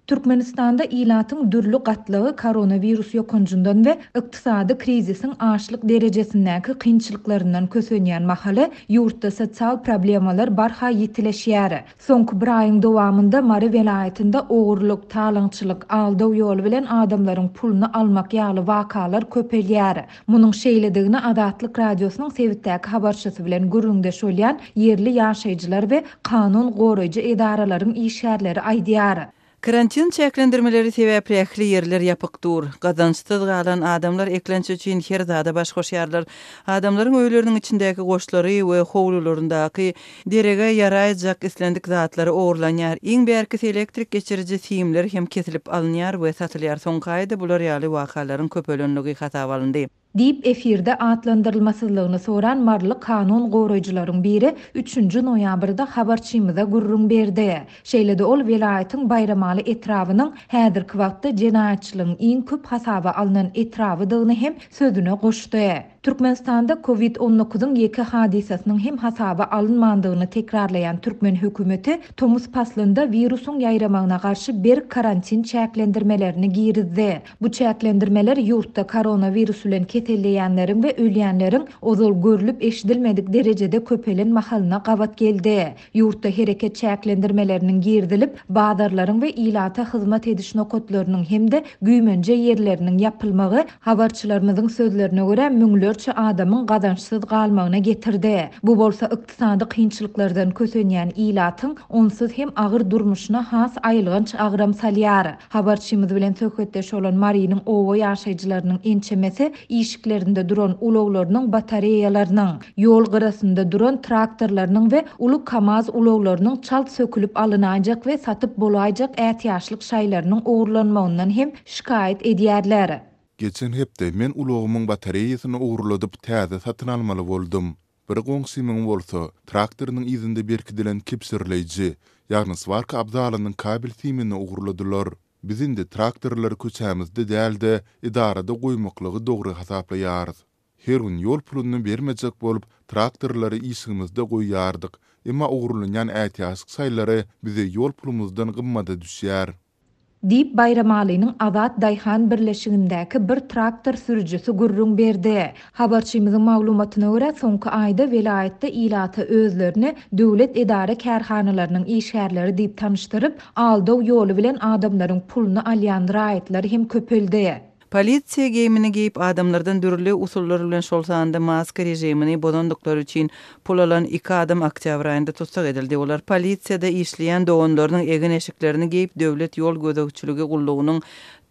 Türkmenistanda ilatın dürlü gatlygy koronavirus ýokunjundan we ykdysady krizisin aşlyk derejesindäki kynçylyklaryndan kösenýän mahaly ýurtda sosial problemalar barha ýitileşýär. Soňky bir aýyň dowamında Mary welaýatynda ogurlyk, talaňçylyk, aldaw ýoly bilen adamlaryň pulunu almak ýaly wakalar köpelýär. Munyň şeýledigini Adatlyk radiosynyň Sewitdäki habarçysy bilen gürrüňde şolýan yerli ýaşaýjylar we kanun goraýjy edaralaryň işgärleri aýdýar. Karantin çäklendirmeleri sebäpli ähli yerler ýapyk dur. Gazançsyz galan adamlar eklençe üçin her zada baş goşýarlar. Adamlaryň öýleriniň içindäki goşlary we howlularyndaky derege ýaraýjak islendik zatlary ogurlanýar. Iň bärkisi elektrik geçirici siýimler hem kesilip alınýar we satylýar. Soňky aýda bular ýaly wakalaryň köpelenligi hasap alyndy. Dip efirde atlandyrylmasızlygyny soran marly kanun goraýjylaryň biri 3 noýabrda habarçymyza gurrun berdi. Şeýlede ol welaýatyň bayramaly etrawynyň häzirki wagtda jenaýatçylygyň iň köp hasaba alynan etrawydygyny hem sözüne goşdy. Türkmenistanda COVID-19 ýeki hadisasynyň hem hasaba alınmandygyny tekrarlayan Türkmen hökümeti Tomuz paslynda virusyň ýaýramagyna garşy bir karantin çäklendirmelerini girizdi. Bu çäklendirmeler ýurtda koronavirus bilen ketelleýänleriň we ölýänleriň ozal görülip eşidilmedik derejede köpelen mahalyna gawat geldi. Ýurtda hereket çäklendirmeleriniň girdilip, bazarlaryň we ilata hyzmat ediş nokotlarynyň hemde güýmenje ýerleriniň ýapylmagy habarçylarymyzyň sözlerine görä müňlerçe adamyň gazançsyz galmagyna getirdi. Bu bolsa ykdysady kynçylyklardan kösenýän ilatyň onsuz hem agyr durmuşyna has aýylgynç agram salýar. Habarçymyz bilen söhbetdeş olan Marynyň owa ýaşaýjylarynyň ençemesi işiklerinde duran uloglarynyň batareýalarynyň, ýol gyrasynda duran traktorlarynyň we uly kamaz uloglarynyň çalt sökülip alynajak we satyp bolaýjak ätýaşlyk şaýlarynyň ogurlanmagyndan hem şikayet edýärler. Geçen hepde men ulogumyň batareýasyny ogurladyp täze satyn almaly boldum. Bir goňsymyň bolsa, traktorynyň izinde berkidilen kipsirleýji, ýagny svarka abdalynyň kabil simini ogurladylar. Bizim de traktorlary köçämizde dälde idarada goýmaklygy dogry hasaplaýarys. Her gün ýol pulunu bermejek bolup traktorlary işimizde goýýardyk. Emma ogurlanýan ätýaşlyk saýlary bize ýol pulumuzdan gymmada düşýär. Dip Bayramalynyň Azat Daýhan birleşigindäki bir traktor sürüjüsi gurrun berdi. Habarçymyzyň maglumatyna görä, soňky aýda welaýatda ilata özlerini döwlet edara kärhanalarynyň işgärleri diýip tanıştyryp, aldaw ýoly bilen adamlaryň pulunu alýan raýatlar hem köpeldi. Polisiýa geyimini giyip adamlardan dürli usullar bilen şolsanda maska rejimini bozandykları üçin pul alan 2 adam oktyabr aýynda tutsak edildi. Olar polisiýada işleýän doganlarynyň egen eşiklerini giyip döwlet ýol gözegçiligi gullugynyň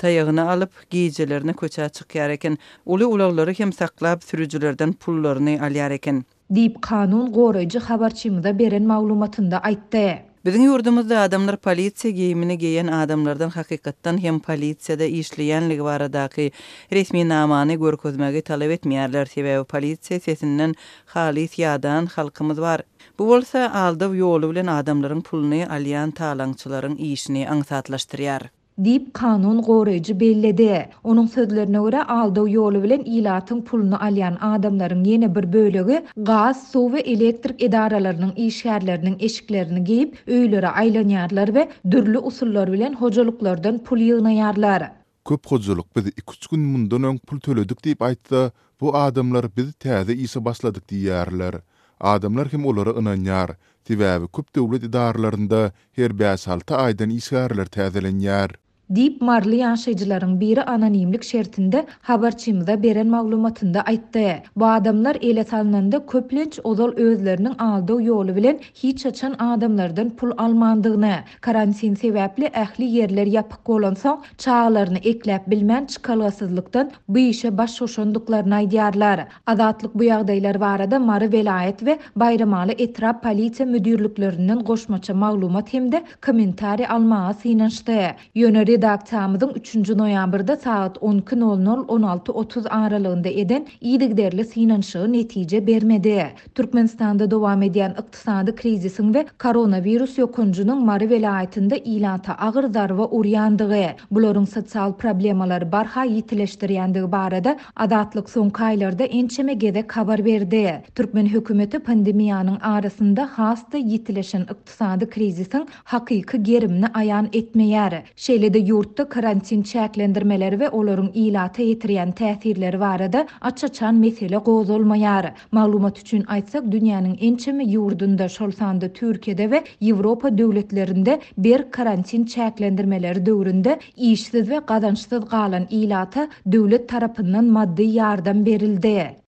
taýagyny alyp giýjelerini köçä çykýar eken. Uly ulaglary hem saklap sürüjülerden pullaryny alýar eken. Dip kanun goraýjy habarçymyza beren maglumatynda aýtdy. Bizim yurdumuzda adamlar polisiýa giyimini giyen adamlardan hakykatdan hem polisiýada işleýänligi baradaky resmi namany görkezmegi talap etmeýärler. Sebäbi polisiýa sesinden halis ýadan halkymyz bar. Bu bolsa aldaw ýoly bilen adamlaryň puluny alýan talaňçylaryň işini aňsatlaşdyrýar. Dip kanun goraýjy belledi. Onuň sözlerine görä aldaw ýoly bilen ilatyň pulunu alýan adamlaryň ýene bir bölegi gaz, suw we elektrik edaralarynyň işgärleriniň eşiklerini giyip öýlere aýlanýarlar we dürli usullar bilen hojalyklardan pul ýygnayarlar. Köp hojalyk biz 2-3 gün mundan öň pul töledik diýip aýtsa, bu adamlar biz täze işe başladyk diýýärler. Adamlar hem olara ynanýar. Sebäbi köp döwlet idaralarynda her 5-6 aýdan işgärler täzelenýär. Dip marly ýaşaýjylaryň biri anonimlik şertinde habarçymyza beren maglumatynda aýtdy. Bu adamlar ele salnanda köplenç ozal özleriniň aldaw ýoly bilen hiç açan adamlardan pul almandygyny, karantin sebäpli ähli yerler ýapyk bolan soň çağlaryny ekläp bilmän çykalgasyzlykdan bu işe baş şoşandyklaryny aýdýarlar. Azatlyk bu ýagdaýlar barada Mary welaýat we Bayramaly etrap polisiýa müdürliklerinden goşmaça maglumat hemde kommentari almagy synanşdy. Ýöne redaktamyzyň 3-nji noýabrda saat 12:00-16:30 aralygynda eden iýdigderli synanşygy netije bermedi. Türkmenistanda dowam edýän ykdysady krizisiň we koronavirus ýokunjunyň Mary welaýatynda ilata agyr zarba urýandygy, bularyň sosial problemalary barha ýitileşdirýändigi barada Adatlyk soňky aýlarda ençeme gezek habar berdi. Türkmen hökümeti pandemiýanyň arasynda hasda ýitileşen ykdysady krizisiň hakyky gerimini aýan etmeýär. Şeýle-de ýurtda karantin çäklendirmeleri we olaryň ilata ýetirýän täsirleri barada açaçan mesele gozulmaýar. Maglumat üçin aýtsak, dünýäniň ençeme ýurdunda, şol sanda Türkiýede we Ýewropa döwletlerinde bir karantin çäklendirmeleri döwründe işsiz we gazançsyz galan ilata döwlet tarapyndan maddi ýardam berildi.